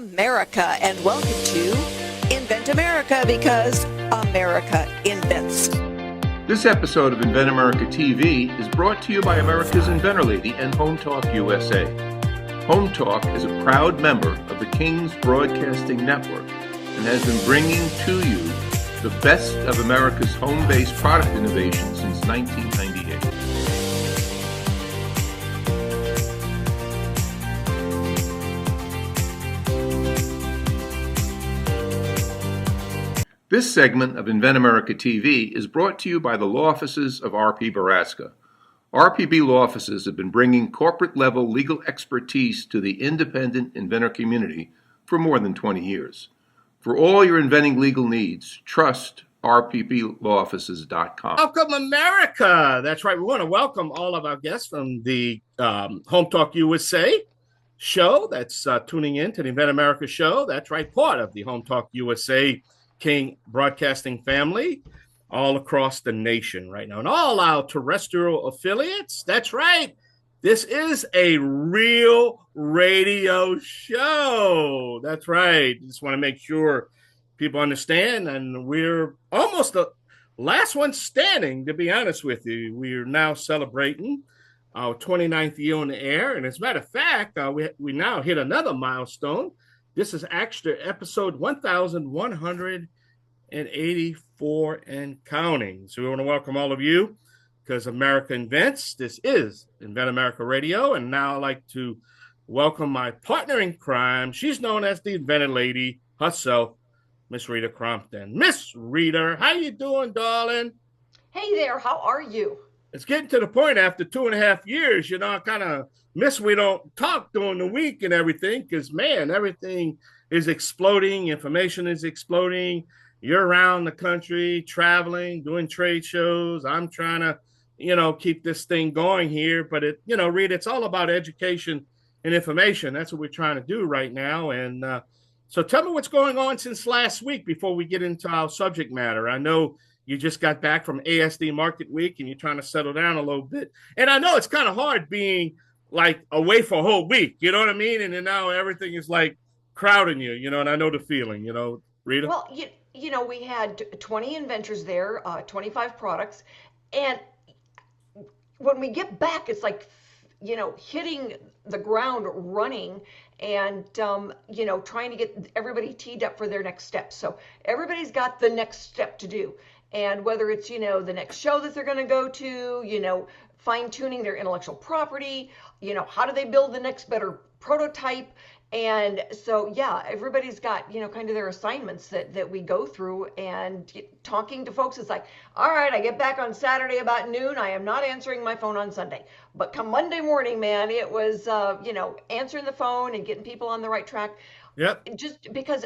America, and welcome to Invent America, because America invents. This episode of Invent America TV is brought to you by America's Inventor Lady and Home Talk USA. Home Talk is a proud member of the King's Broadcasting Network and has been bringing to you the best of America's home-based product innovation since 1998. This segment of Invent America TV is brought to you by the law offices of R.P. Baraska. RPB law offices have been bringing corporate-level legal expertise to the independent inventor community for more than 20 years. For all your inventing legal needs, trust rpblawoffices.com. Welcome, America. That's right. We want to welcome all of our guests from the Home Talk USA show that's tuning in to the Invent America show. That's right, part of the Home Talk USA King Broadcasting family all across the nation right now. And all our terrestrial affiliates, that's right. This is a real radio show. That's right. Just want to make sure people understand. And we're almost the last one standing, to be honest with you. We're now celebrating our 29th year on the air. And as a matter of fact, we now hit another milestone. This is actually episode 1184 and counting. So we want to welcome all of you because America Invents. This is Invent America Radio. And now I'd like to welcome my partner in crime. She's known as the Inventor Lady herself, Miss Rita Crompton. Miss Rita, how you doing, darling? Hey there, how are you? It's getting to the point after 2.5 years, you know, I kind of miss we don't talk during the week and everything because, man, everything is exploding. Information is exploding. You're around the country, traveling, doing trade shows. I'm trying to, keep this thing going here. But, Rita, it's all about education and information. That's what we're trying to do right now. And so tell me what's going on since last week before we get into our subject matter. I know you just got back from ASD Market Week and you're trying to settle down a little bit. And I know it's kind of hard being like away for a whole week, you know what I mean? And then now everything is like crowding you, and I know the feeling, Rita. Well, we had 20 inventors there, 25 products. And when we get back, it's like, hitting the ground running and, trying to get everybody teed up for their next step. So everybody's got the next step to do. And whether it's, the next show that they're going to go to, fine-tuning their intellectual property, how do they build the next better prototype? And so, yeah, everybody's got, kind of their assignments that we go through, and talking to folks is like, all right, I get back on Saturday about noon. I am not answering my phone on Sunday. But come Monday morning, man, it was, answering the phone and getting people on the right track. Yep. Just because,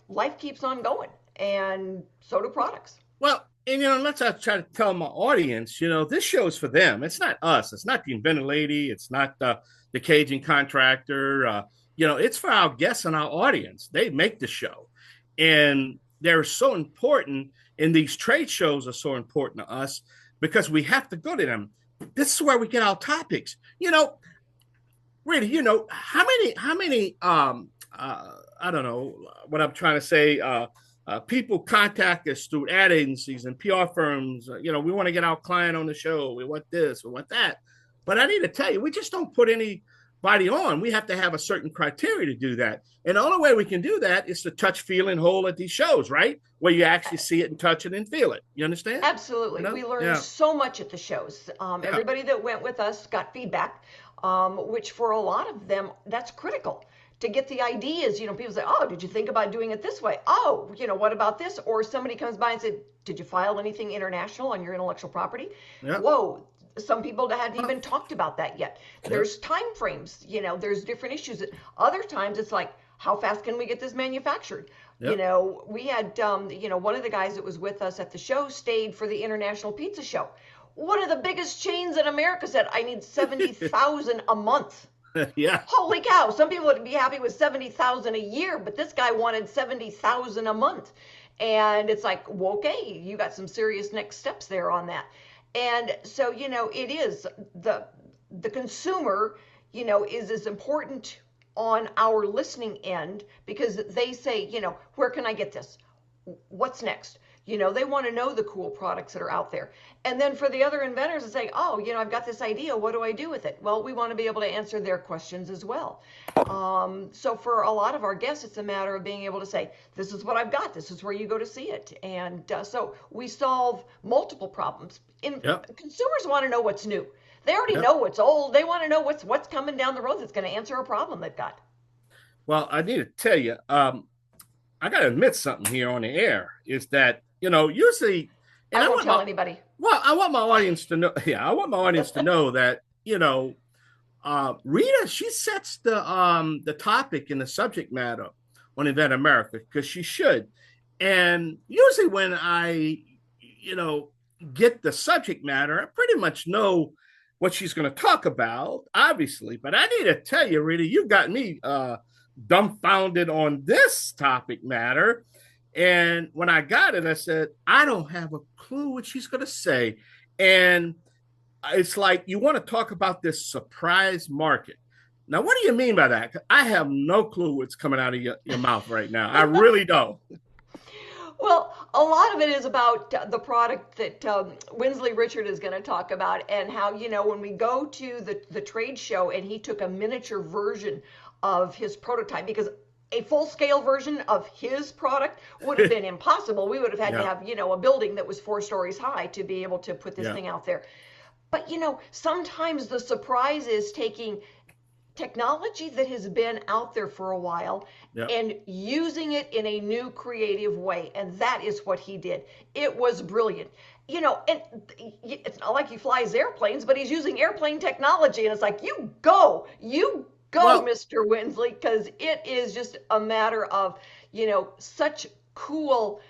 life keeps on going, and so do products. Well, and, let's try to tell my audience, this show is for them. It's not us. It's not the Inventor Lady. It's not the Cajun contractor. It's for our guests and our audience. They make the show. And they're so important. And these trade shows are so important to us because we have to go to them. This is where we get our topics. Really, how many, I don't know what I'm trying to say, people contact us through ad agencies and PR firms. We want to get our client on the show. We want this, we want that. But I need to tell you, we just don't put anybody on. We have to have a certain criteria to do that. And the only way we can do that is to touch, feel, and hold at these shows, right? Where you actually see it and touch it and feel it. You understand? Absolutely. We learned so much at the shows. Everybody that went with us got feedback, which for a lot of them, that's critical. To get the ideas, people say, oh, did you think about doing it this way? Oh, what about this? Or somebody comes by and said, did you file anything international on your intellectual property? Yep. Whoa, some people hadn't even talked about that yet. Yep. There's time frames, there's different issues. Other times it's like, how fast can we get this manufactured? Yep. We had, one of the guys that was with us at the show stayed for the International Pizza Show. One of the biggest chains in America said, I need 70,000 a month. Yeah. Holy cow. Some people would be happy with 70,000 a year, but this guy wanted 70,000 a month. And it's like, well, okay, you got some serious next steps there on that. And so, it is the consumer, is as important on our listening end because they say, where can I get this? What's next? They want to know the cool products that are out there. And then for the other inventors to say, oh, I've got this idea. What do I do with it? Well, we want to be able to answer their questions as well. So for a lot of our guests, it's a matter of being able to say, this is what I've got. This is where you go to see it. And so we solve multiple problems. Consumers want to know what's new. They already know what's old. They want to know what's coming down the road that's going to answer a problem they've got. Well, I need to tell you, I got to admit something here on the air is that, usually, and I won't tell anybody. Well, I want my audience to know. Yeah, I want my audience to know that, Rita, she sets the topic and the subject matter on Invent America because she should. And usually when I, get the subject matter, I pretty much know what she's going to talk about, obviously. But I need to tell you, Rita, you got me dumbfounded on this topic matter. And when I got it, I said, I don't have a clue what she's going to say. And it's like, you want to talk about this surprise market. Now, what do you mean by that? I have no clue what's coming out of your mouth right now. I really don't. Well, a lot of it is about the product that Windsley Richard is going to talk about and how, when we go to the trade show and he took a miniature version of his prototype because a full-scale version of his product would have been impossible. We would have had to have, a building that was 4 stories high to be able to put this thing out there. But, sometimes the surprise is taking technology that has been out there for a while and using it in a new creative way. And that is what he did. It was brilliant. And it's not like he flies airplanes, but he's using airplane technology. And it's like, you go, Mr. Windsley, because it is just a matter of, such cool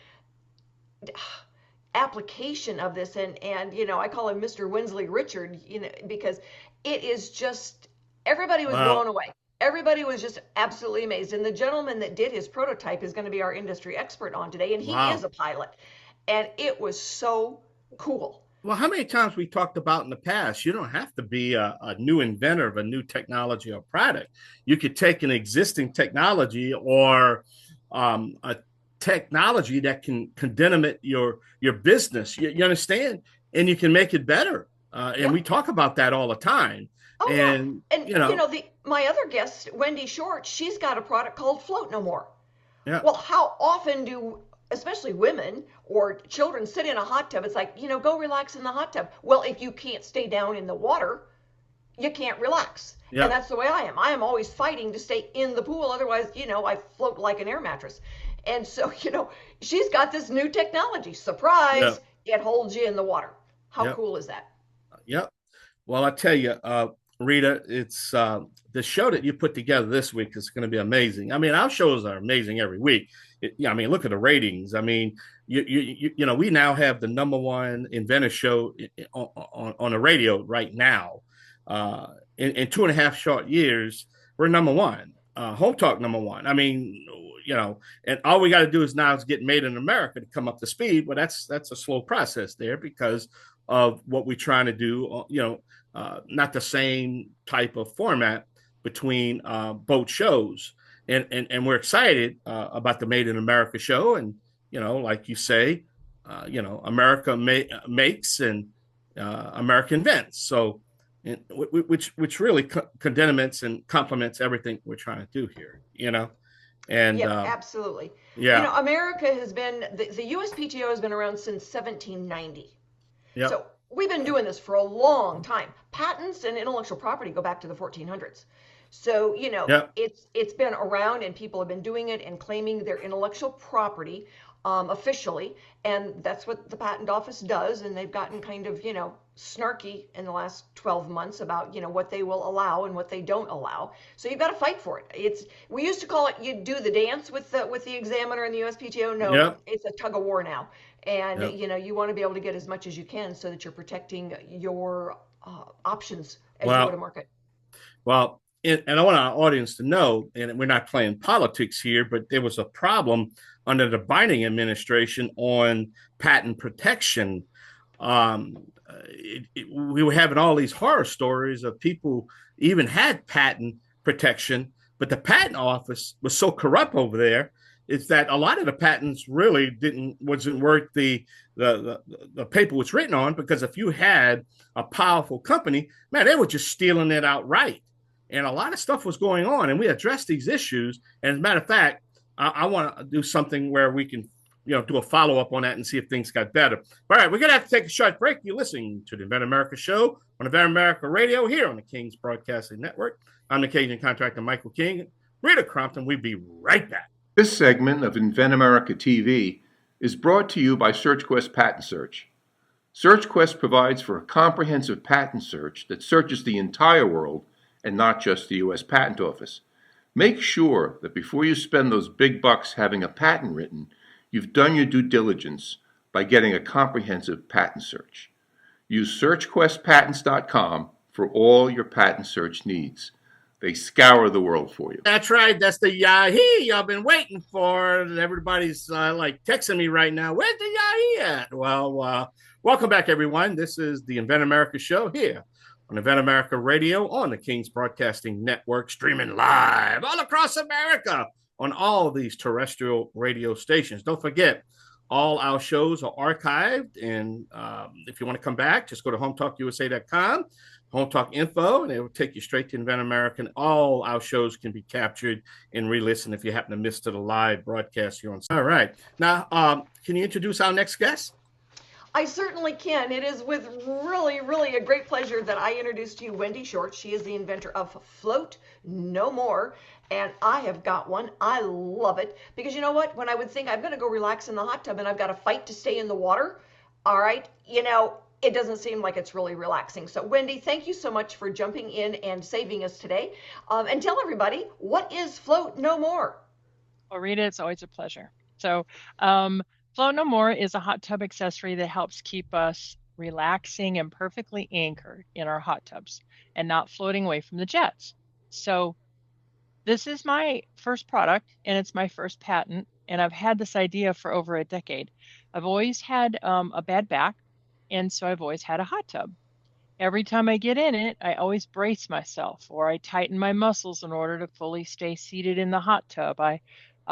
application of this. And I call him Mr. Windsley Richard, because it is just, everybody was blown away. Everybody was just absolutely amazed. And the gentleman that did his prototype is going to be our industry expert on today. And he is a pilot. And it was so cool. Well, how many times we talked about in the past, you don't have to be a new inventor of a new technology or product. You could take an existing technology or a technology that can dynamite your business. You understand? And you can make it better. And we talk about that all the time. Oh, and my other guest, Wendi Short, she's got a product called Float No More. Yeah. Well, how often do especially women or children sit in a hot tub? It's like, go relax in the hot tub. Well, if you can't stay down in the water, you can't relax. Yeah. And that's the way I am. I am always fighting to stay in the pool. Otherwise, I float like an air mattress. And so, she's got this new technology. Surprise, it holds you in the water. How cool is that? Yep. Well, I tell you, Rita, it's the show that you put together this week is going to be amazing. I mean, our shows are amazing every week. Look at the ratings. I mean, we now have the #1 inventor show on the radio right now. In 2.5 short years, we're #1. Home Talk #1. I mean, and all we got to do is get Made in America to come up to speed. But that's a slow process there because of what we're trying to do. Not the same type of format between both shows. And we're excited about the Made in America show. And, like you say, America makes and America invents. So, which really condemns and complements everything we're trying to do here, And absolutely. America has been, the USPTO has been around since 1790. Yeah. So we've been doing this for a long time. Patents and intellectual property go back to the 1400s. So, it's been around and people have been doing it and claiming their intellectual property officially. And that's what the patent office does. And they've gotten kind of, snarky in the last 12 months about, what they will allow and what they don't allow. So you've got to fight for it. We used to call it, you do the dance with the examiner and the USPTO. No, it's a tug of war now. And, you want to be able to get as much as you can so that you're protecting your options as you go to market. Well, and I want our audience to know, and we're not playing politics here, but there was a problem under the Biden administration on patent protection. We were having all these horror stories of people even had patent protection, But the patent office was so corrupt over there, is that a lot of the patents really wasn't worth the paper was written on, because if you had a powerful company, man, they were just stealing it outright. And a lot of stuff was going on, and we addressed these issues. And as a matter of fact, I want to do something where we can, do a follow up on that and see if things got better. All right, we're gonna have to take a short break. You're listening to the Invent America Show on Invent America Radio here on the King's Broadcasting Network. I'm the Cajun contractor Michael King. Rita Crompton. We'll be right back. This segment of Invent America TV is brought to you by SearchQuest Patent Search. SearchQuest provides for a comprehensive patent search that searches the entire world and not just the U.S. Patent Office. Make sure that before you spend those big bucks having a patent written, you've done your due diligence by getting a comprehensive patent search. Use SearchQuestPatents.com for all your patent search needs. They scour the world for you. That's right. That's the Yahoo I've been waiting for. Everybody's texting me right now. Where's the Yahoo at? Well, welcome back, everyone. This is the Invent America Show here on Invent America Radio on the King's Broadcasting Network, streaming live all across America on all of these terrestrial radio stations. Don't forget, all our shows are archived, and if you want to come back, just go to hometalkusa.com, Home Talk Info, and it will take you straight to Invent America. All our shows can be captured and re-listen if you happen to miss the live broadcast here on. All right. Now, can you introduce our next guest? I certainly can. It is with really, really a great pleasure that I introduce to you Wendi Short. She is the inventor of Float No More, and I have got one. I love it because you know what? When I would think I'm going to go relax in the hot tub and I've got to fight to stay in the water, all right, it doesn't seem like it's really relaxing. So Wendi, thank you so much for jumping in and saving us today. And tell everybody, what is Float No More? Well, Rita, it's always a pleasure. So, Float No More is a hot tub accessory that helps keep us relaxing and perfectly anchored in our hot tubs and not floating away from the jets. So this is my first product and it's my first patent, and I've had this idea for over a decade. I've always had a bad back, and so I've always had a hot tub. Every time I get in it, I always brace myself or I tighten my muscles in order to fully stay seated in the hot tub. I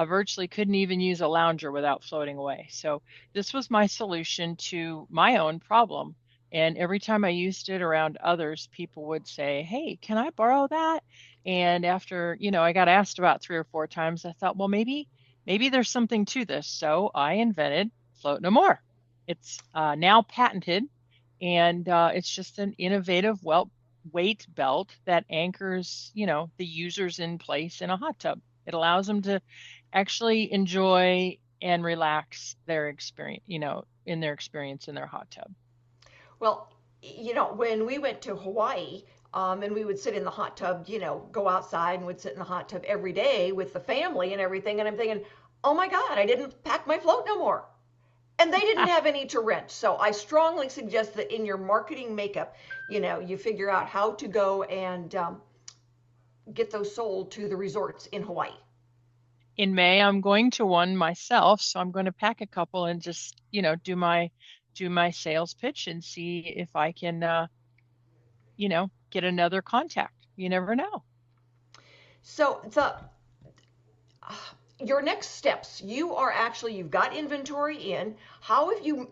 virtually couldn't even use a lounger without floating away. So this was my solution to my own problem. And every time I used it around others, people would say, "Hey, can I borrow that?" And after, I got asked about 3 or 4 times, I thought, well, maybe there's something to this. So I invented Float No More. It's now patented, and it's just an innovative weight belt that anchors, the users in place in a hot tub. It allows them to actually enjoy and relax their experience, in their experience in their hot tub. Well, when we went to Hawaii, and we would sit in the hot tub, go outside and would sit in the hot tub every day with the family and everything. And I'm thinking, oh my God, I didn't pack my Float No More. And they didn't have any to rent. So I strongly suggest that in your marketing makeup, you figure out how to go and get those sold to the resorts in Hawaii. In May, I'm going to one myself, so I'm going to pack a couple and just, do my sales pitch and see if I can, get another contact. You never know. So your next steps, you've got inventory in. How have you,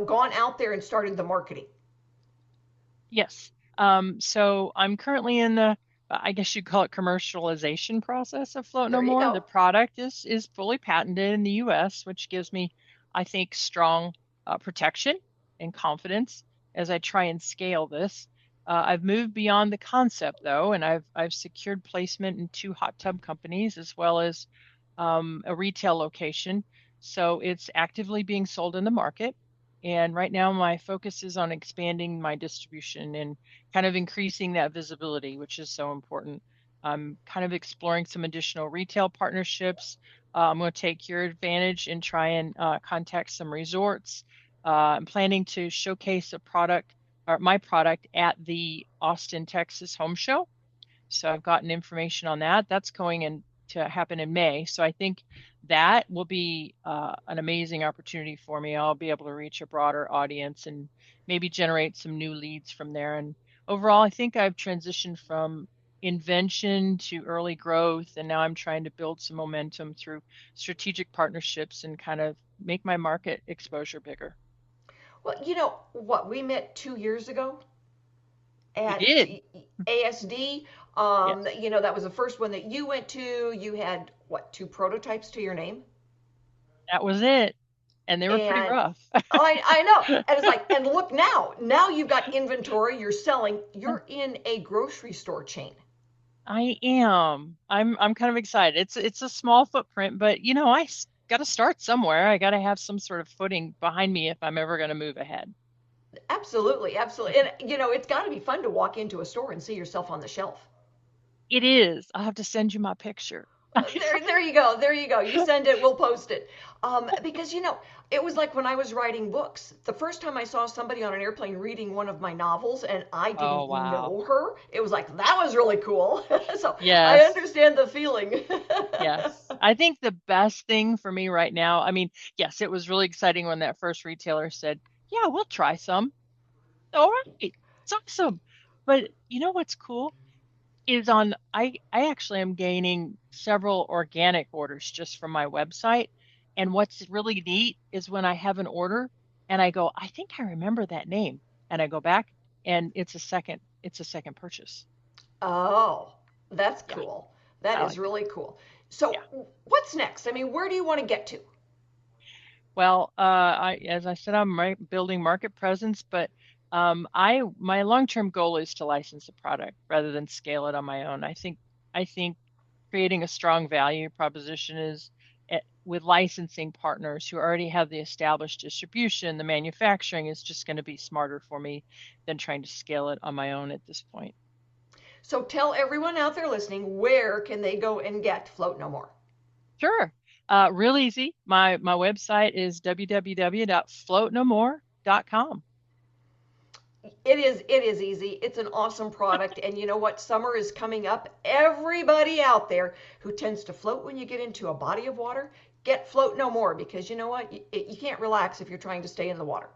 gone out there and started the marketing? Yes. So I'm currently in the, I guess you'd call it commercialization process of Float No More. The product is fully patented in the US, which gives me, I think, strong protection and confidence as I try and scale this. I've moved beyond the concept though, and I've secured placement in 2 hot tub companies as well as a retail location. So it's actively being sold in the market. And right now my focus is on expanding my distribution and kind of increasing that visibility, which is so important. I'm kind of exploring some additional retail partnerships. I'm going to take your advantage and try and contact some resorts. I'm planning to showcase my product at the Austin, Texas Home Show. So I've gotten information on that. That's going to happen in May. So I think that will be an amazing opportunity for me. I'll be able to reach a broader audience and maybe generate some new leads from there. And overall, I think I've transitioned from invention to early growth, and now I'm trying to build some momentum through strategic partnerships and kind of make my market exposure bigger. Well, you know what? We met 2 years ago We at did. ASD. Yes. You know, that was the first one that you went to. You had what, two prototypes to your name? That was it. And they were pretty And rough. I know. And it's like, and look now. Now you've got inventory, you're selling, you're in a grocery store chain. I am. I'm kind of excited. It's a small footprint, but you know, got to start somewhere. I got to have some sort of footing behind me if I'm ever going to move ahead. Absolutely, absolutely. And you know, it's got to be fun to walk into a store and see yourself on the shelf. It is. I'll have to send you my picture. There you go. There you go. You send it, we'll post it. Because you know, it was like when I was writing books. The first time I saw somebody on an airplane reading one of my novels, and I Oh, didn't wow. know her, it was like that was really cool. So I Yes. understand the feeling. Yes. I think the best thing for me right now, I mean, yes, it was really exciting when that first retailer said, "Yeah, we'll try some." All right. It's awesome. But you know what's cool is I actually am gaining several organic orders just from my website. And what's really neat is when I have an order and I go, I think I remember that name. And I go back and it's a second purchase. Oh, that's Yeah, cool. That I is like that. really cool. So, Yeah. what's next? I mean, where do you want to get to? Well, as I said, I'm building market presence, but my long-term goal is to license a product rather than scale it on my own. I think creating a strong value proposition is with licensing partners who already have the established distribution, the manufacturing is just going to be smarter for me than trying to scale it on my own at this point. So, tell everyone out there listening, where can they go and get Float No More? Sure. Real easy. My website is www.floatnomore.com. It is easy. It's an awesome product. And you know what? Summer is coming up. Everybody out there who tends to float when you get into a body of water, get Float No More, because you know what? You can't relax if you're trying to stay in the water.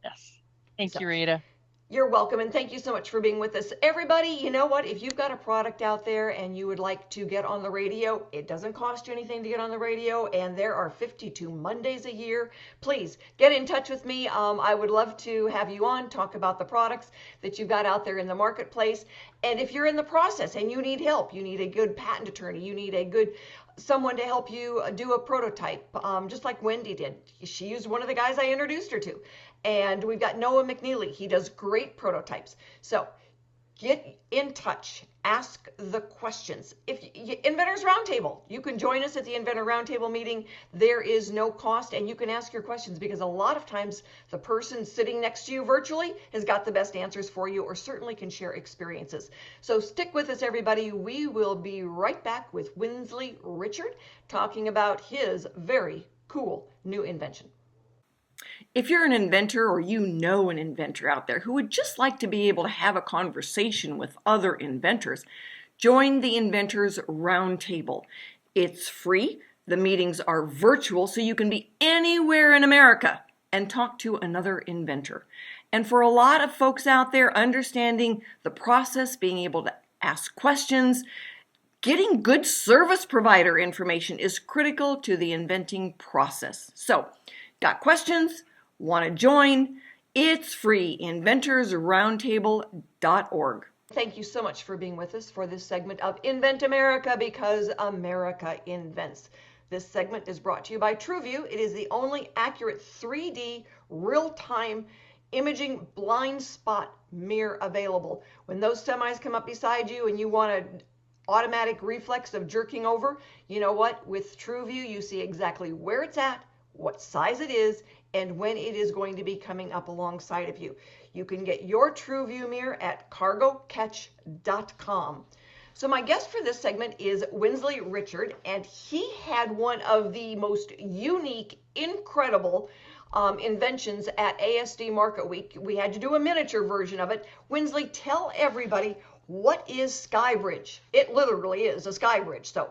Yes. Thank So you, Rita. you're welcome, and thank you so much for being with us. Everybody, you know what? If you've got a product out there and you would like to get on the radio, it doesn't cost you anything to get on the radio, and there are 52 Mondays a year. Please get in touch with me. I would love to have you on, talk about the products that you've got out there in the marketplace. And if you're in the process and you need help, you need a good patent attorney, you need a good someone to help you do a prototype, just like Wendi did. She used one of the guys I introduced her to. And we've got Noah McNeely. He does great prototypes. So get in touch. Ask the questions. Inventors Roundtable, you can join us at the Inventor Roundtable meeting. There is no cost, and you can ask your questions because a lot of times the person sitting next to you virtually has got the best answers for you, or certainly can share experiences. So stick with us, everybody. We will be right back with Windsley Richard talking about his very cool new invention. If you're an inventor or you know an inventor out there who would just like to be able to have a conversation with other inventors, join the Inventors Roundtable. It's free. The meetings are virtual, so you can be anywhere in America and talk to another inventor. And for a lot of folks out there, understanding the process, being able to ask questions, getting good service provider information is critical to the inventing process. So, got questions? Want to join? It's free. inventorsroundtable.org. Thank you so much for being with us for this segment of Invent America, because America invents. This segment is brought to you by TrueView. It is the only accurate 3D real-time imaging blind spot mirror available. When those semis come up beside you and you want an automatic reflex of jerking over, you know what? With TrueView, you see exactly where it's at, what size it is, and when it is going to be coming up alongside of you. You can get your TrueView mirror at cargocatch.com. So my guest for this segment is Windsley Richard, and he had one of the most unique, incredible inventions at ASD Market Week. We had to do a miniature version of it. Windsley, tell everybody, what is SkyBridge? It literally is a SkyBridge, so,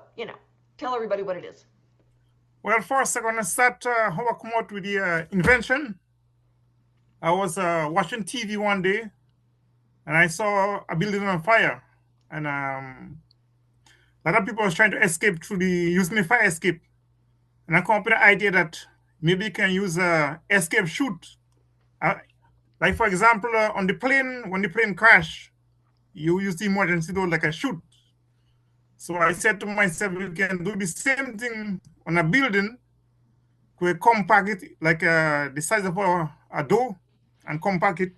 tell everybody what it is. Well, first I'm going to start how I come out with the invention. I was watching TV one day and I saw a building on fire. and a lot of people was trying to escape through using the fire escape. And I come up with the idea that maybe you can use a escape chute. Like for example, on the plane, when the plane crash, you use the emergency door like a chute. So I said to myself, we can do the same thing on a building. We compact it like the size of a door and compact it.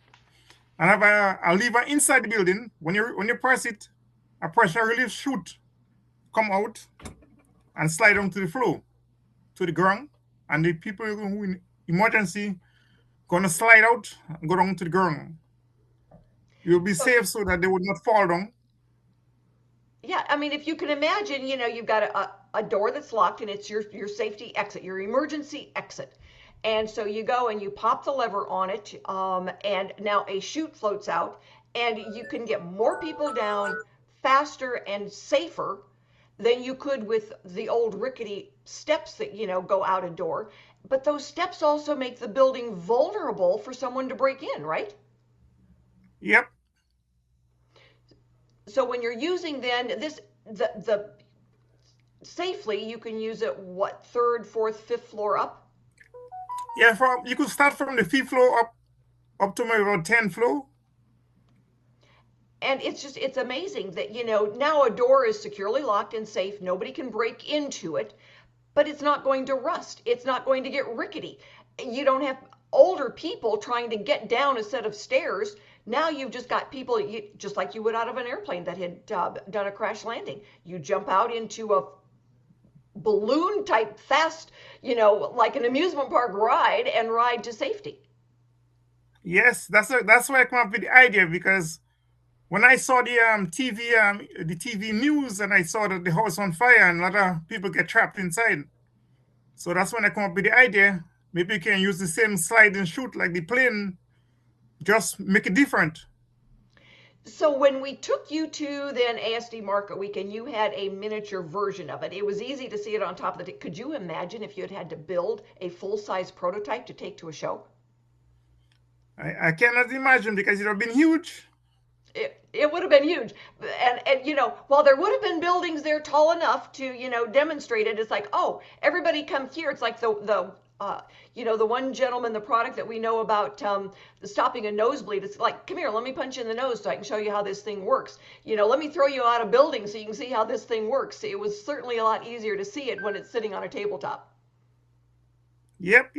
And have a lever inside the building. When you press it, a pressure relief chute come out and slide down to the floor, to the ground. And the people who in emergency gonna slide out and go down to the ground. You'll be safe so that they would not fall down. Yeah, I mean, if you can imagine, you've got a door that's locked and it's your safety exit, your emergency exit. And so you go and you pop the lever on it, and now a chute floats out, and you can get more people down faster and safer than you could with the old rickety steps that, go out a door. But those steps also make the building vulnerable for someone to break in, right? Yep. So when you're using then the safely, you can use it what, third, fourth, fifth floor up? Yeah, you could start from the 5th floor up to maybe about 10th floor. And it's amazing that, now a door is securely locked and safe. Nobody can break into it, but it's not going to rust. It's not going to get rickety. You don't have older people trying to get down a set of stairs. Now you've just got people, just like you would out of an airplane that had done a crash landing. You jump out into a balloon type fast, like an amusement park ride, and ride to safety. Yes, that's why I come up with the idea, because when I saw the TV news and I saw that the house on fire and a lot of people get trapped inside. So that's when I come up with the idea. Maybe you can use the same slide and chute like the plane, just make it different. So when we took you to then ASD Market Week and you had a miniature version of it, it was easy to see it on top of the. Could you imagine if you had to build a full-size prototype to take to a show? I cannot imagine, because it would have been huge. It would have been huge. And while there would have been buildings there tall enough to, demonstrate it, it's like, oh, everybody come here. It's like the one gentleman, the product that we know about, the stopping a nosebleed. It's like, come here, let me punch you in the nose so I can show you how this thing works. Let me throw you out of building so you can see how this thing works. It was certainly a lot easier to see it when it's sitting on a tabletop. Yep.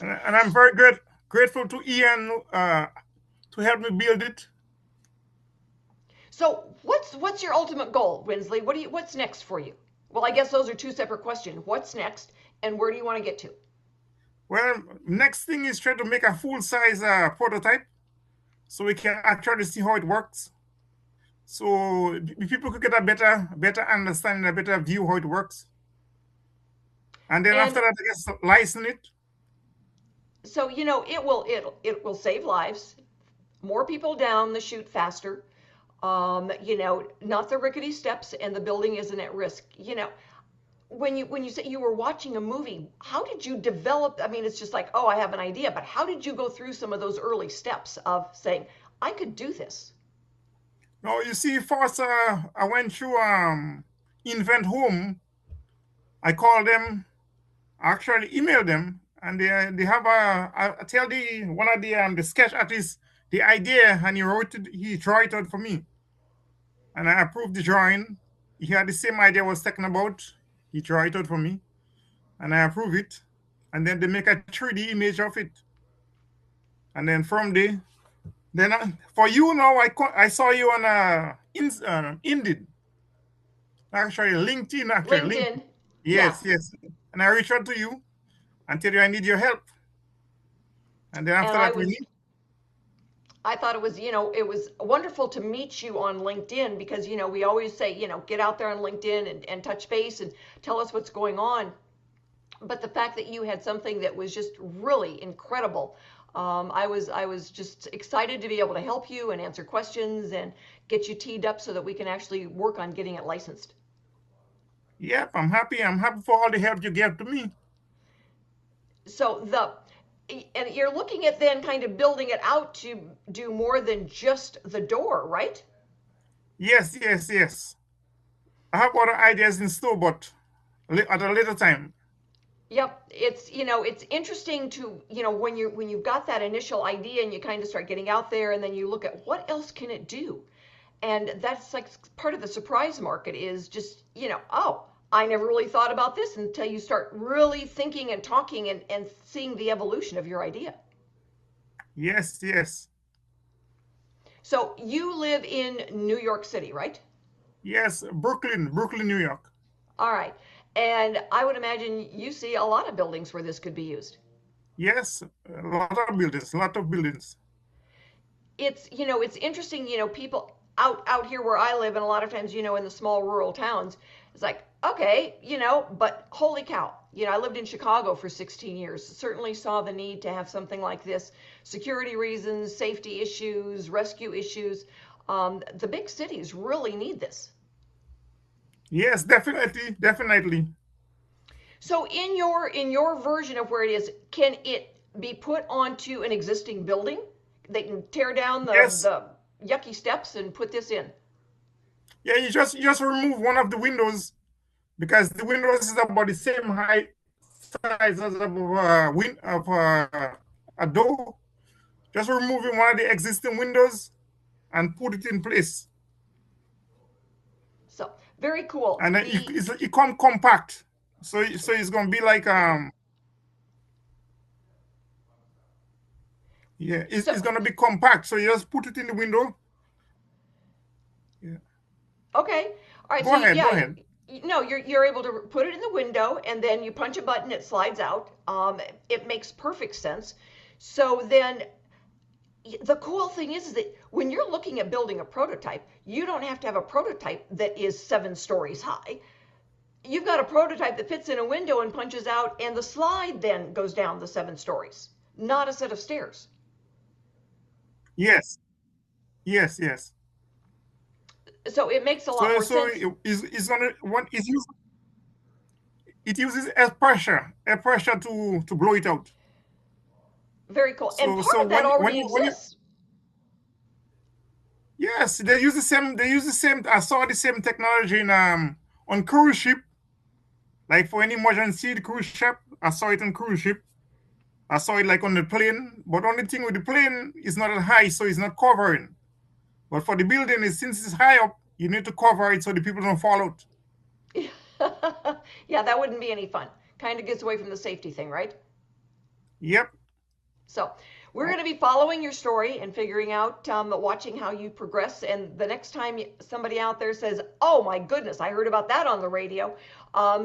And I'm very grateful to Ian to help me build it. So what's your ultimate goal, Windsley? What's next for you? Well, I guess those are two separate questions. What's next, and where do you want to get to? Well, next thing is try to make a full-size prototype so we can actually see how it works. So people could get a better understanding, a better view how it works. And then after that, I guess, license it. So, it will save lives, more people down the chute faster. Not the rickety steps, and the building isn't at risk. When you say you were watching a movie, how did you develop? I mean, it's just like, oh, I have an idea, but how did you go through some of those early steps of saying, I could do this? No, you see, first I went through Invent Home. I called them, actually emailed them, and they have I tell one of the sketch artists the idea, and he drew it out for me. And I approved the drawing. He had the same idea I was talking about. He drew it out for me, and I approve it. And then they make a 3D image of it. And then from there, for you now, I saw you on Indeed. Actually, LinkedIn. LinkedIn. Yes. And I reached out to you and tell you I need your help. And then after that, we meet. I thought it was wonderful to meet you on LinkedIn, because, we always say, get out there on LinkedIn and touch base and tell us what's going on. But the fact that you had something that was just really incredible, I was just excited to be able to help you and answer questions and get you teed up so that we can actually work on getting it licensed. Yep, I'm happy. I'm happy for all the help you gave to me. So and you're looking at then kind of building it out to do more than just the door, right? Yes, yes, yes. I have other ideas in store, but at a later time. Yep, it's interesting to, when you've got that initial idea and you kind of start getting out there and then you look at what else can it do? And that's like part of the surprise market is just, oh, I never really thought about this until you start really thinking and talking and seeing the evolution of your idea. Yes, yes. So you live in New York City, right? Yes, Brooklyn, New York. All right. And I would imagine you see a lot of buildings where this could be used. Yes, a lot of buildings. It's interesting, people out here where I live, and a lot of times, in the small rural towns, it's like, okay, but holy cow, I lived in Chicago for 16 years, certainly saw the need to have something like this. Security reasons, safety issues, rescue issues. The big cities really need this. Yes, definitely, definitely. So in your version of where it is, can it be put onto an existing building? They can tear down Yes. the yucky steps and put this in. Yeah, you just remove one of the windows because the windows is about the same height size as a door. Just removing one of the existing windows and put it in place. So very cool. And then it come compact. So it's gonna be like yeah, it's gonna be compact. So you just put it in the window. Yeah. Okay. All right. Go ahead. Go ahead. No, you're able to put it in the window, and then you punch a button, it slides out. It makes perfect sense. So then, the cool thing is that when you're looking at building a prototype, you don't have to have a prototype that is 7 stories high. You've got a prototype that fits in a window and punches out, and the slide then goes down the 7 stories, not a set of stairs. Yes. Yes. Yes. So it makes a lot more So sense. it's gonna it uses air pressure to blow it out. Very cool. And part So of that already exists. yes, they use the same. They use the same. I saw the same technology in on cruise ship. Like for any emergency, the cruise ship. I saw it on cruise ship. I saw it like on the plane. But only thing with the plane is not that high, so it's not covering. But for the building, since it's high up, you need to cover it so the people don't fall out. Yeah, that wouldn't be any fun. Kind of gets away from the safety thing, right? Yep. So we're going to be following your story and figuring out, watching how you progress. And the next time somebody out there says, oh my goodness, I heard about that on the radio,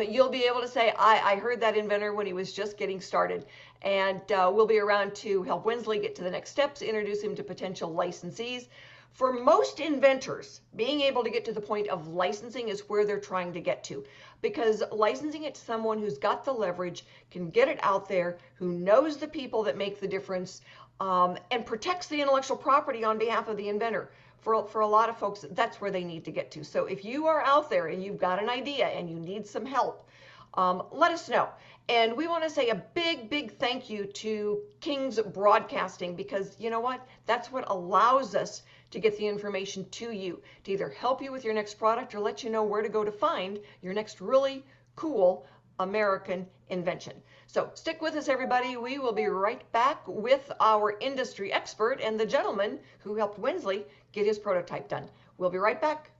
you'll be able to say, I heard that inventor when he was just getting started. And we'll be around to help Windsley get to the next steps, introduce him to potential licensees. For most inventors, being able to get to the point of licensing is where they're trying to get to, because licensing it to someone who's got the leverage, can get it out there, who knows the people that make the difference, and protects the intellectual property on behalf of the inventor. For a lot of folks, that's where they need to get to. So if you are out there and you've got an idea and you need some help, let us know. And we want to say a big, big thank you to King's Broadcasting, because you know what? That's what allows us to get the information to you, to either help you with your next product or let you know where to go to find your next really cool American invention. So stick with us, everybody. We will be right back with our industry expert and the gentleman who helped Windsley get his prototype done. We'll be right back.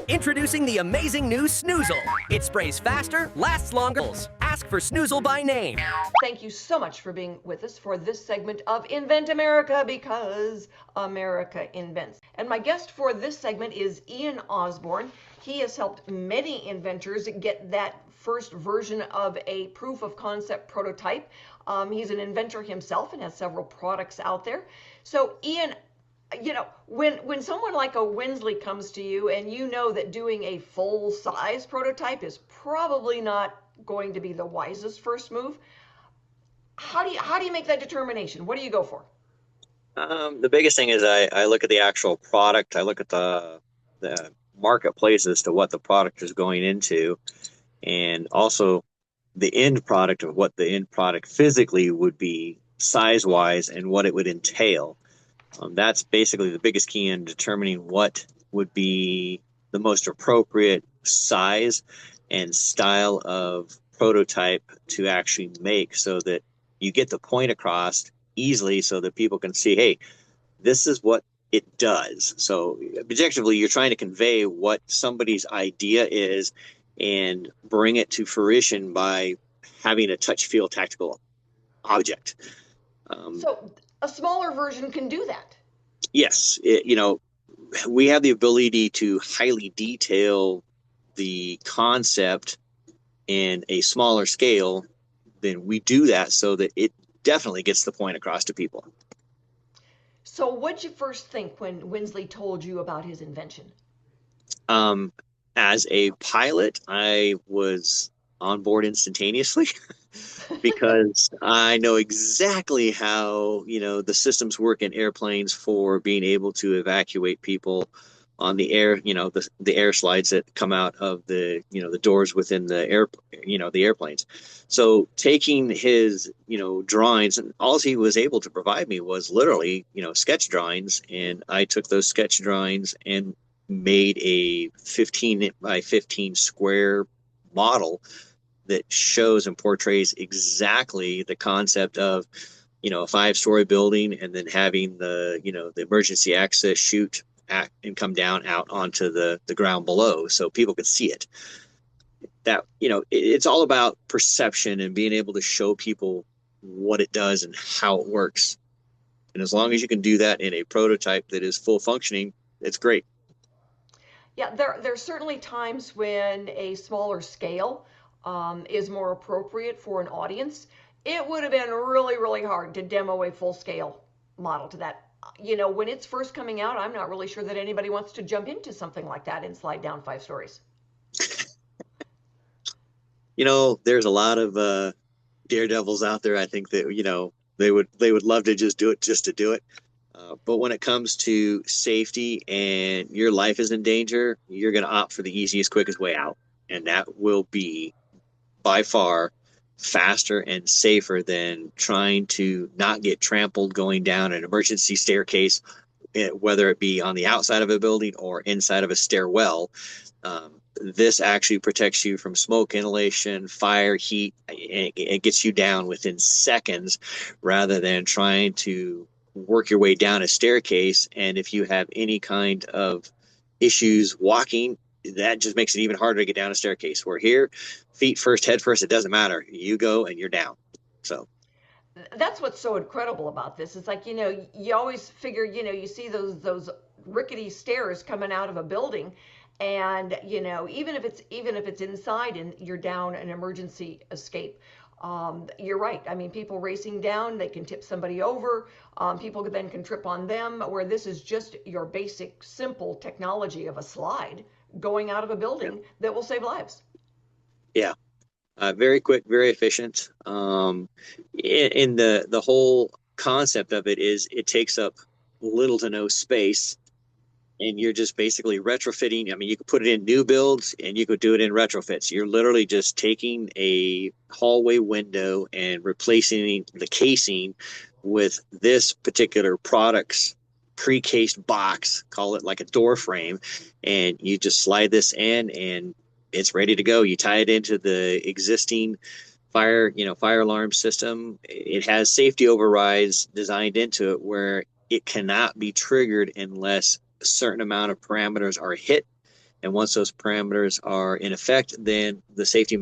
Introducing the amazing new Snoozle. It sprays faster, lasts longer. Ask for Snoozle by name. Thank you so much for being with us for this segment of Invent America, because America invents. And my guest for this segment is Ian Osborne. He has helped many inventors get that first version of a proof of concept prototype. He's an inventor himself and has several products out there. So Ian, when someone like a Windsley comes to you and you know that doing a full size prototype is probably not going to be the wisest first move, how do you make that determination? What do you go for? The biggest thing is I look at the actual product. I look at the marketplace as to what the product is going into, and also the end product of what the end product physically would be size-wise and what it would entail. That's basically the biggest key in determining what would be the most appropriate size and style of prototype to actually make, so that you get the point across easily so that people can see, hey, this is what it does. So objectively, you're trying to convey what somebody's idea is and bring it to fruition by having a touch, feel, tactical object. So a smaller version can do that. Yes, we have the ability to highly detail the concept in a smaller scale. Then we do that so that it definitely gets the point across to people. So what'd you first think when Windsley told you about his invention? As a pilot, I was on board instantaneously because I know exactly how, the systems work in airplanes for being able to evacuate people on the air, the air slides that come out of the, the doors within the air, the airplanes. So taking his, drawings, and all he was able to provide me was literally, sketch drawings. And I took those sketch drawings and made a 15 by 15 square model that shows and portrays exactly the concept of, a 5-story building, and then having the, the emergency access chute and come down out onto the ground below so people could see it. That, it's all about perception and being able to show people what it does and how it works. And as long as you can do that in a prototype that is full functioning, it's great. Yeah, there's certainly times when a smaller scale is more appropriate for an audience. It would have been really, really hard to demo a full scale model to that. When it's first coming out, I'm not really sure that anybody wants to jump into something like that and slide down 5 stories. There's a lot of daredevils out there. I think that, they would love to just do it just to do it. But when it comes to safety and your life is in danger, you're going to opt for the easiest, quickest way out. And that will be by far faster and safer than trying to not get trampled going down an emergency staircase, whether it be on the outside of a building or inside of a stairwell. This actually protects you from smoke inhalation, fire, heat. It gets you down within seconds rather than trying to work your way down a staircase. And if you have any kind of issues walking, that just makes it even harder to get down a staircase. Where here, feet first, head first, it doesn't matter. You go and you're down. So that's what's so incredible about this. It's like, you always figure, you see those rickety stairs coming out of a building, and even if it's inside and you're down an emergency escape, you're right. I mean, people racing down, they can tip somebody over. People then can trip on them, where this is just your basic, simple technology of a slide going out of a building that will save lives. Yeah. Very quick, very efficient. In the whole concept of it is it takes up little to no space, and you're just basically retrofitting. I mean, you could put it in new builds and you could do it in retrofits. You're literally just taking a hallway window and replacing the casing with this particular product's pre-cased box, call it like a door frame, and you just slide this in and it's ready to go. You tie it into the existing fire alarm system. It has safety overrides designed into it where it cannot be triggered unless a certain amount of parameters are hit. And once those parameters are in effect, then the safety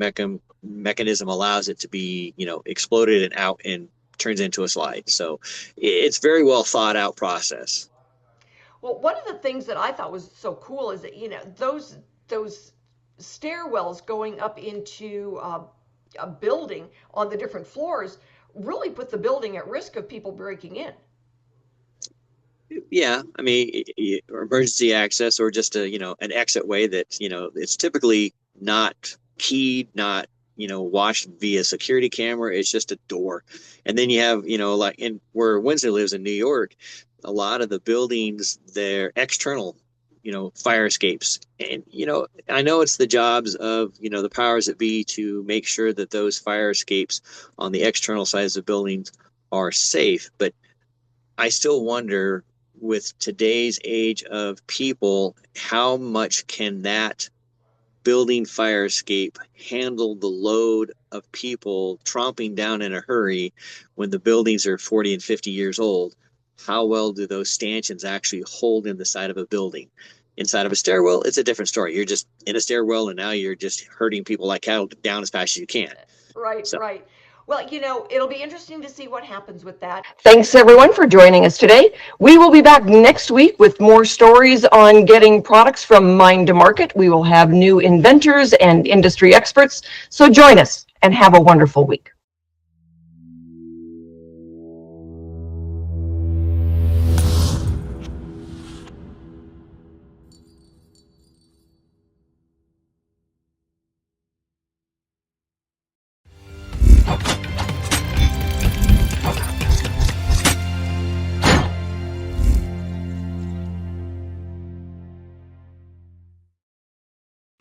mechanism allows it to be, exploded and out and turns into a slide. So it's very well thought out process. Well, one of the things that I thought was so cool is that, those stairwells going up into a building on the different floors really put the building at risk of people breaking in. Yeah, I mean, emergency access or just an exit way that it's typically not keyed, not watched via security camera. It's just a door, and then you have like where Windsley lives in New York, a lot of the buildings, they're external fire escapes. And I know it's the jobs of the powers that be to make sure that those fire escapes on the external sides of buildings are safe, but I still wonder with today's age of people, how much can that building fire escape handle the load of people tromping down in a hurry when the buildings are 40 and 50 years old? How well do those stanchions actually hold in the side of a building? Inside of a stairwell, it's a different story. You're just in a stairwell, and now you're just herding people like cattle down as fast as you can. Right, So. right. Well, it'll be interesting to see what happens with that. Thanks, everyone, for joining us today. We will be back next week with more stories on getting products from mind to market. We will have new inventors and industry experts. So join us and have a wonderful week.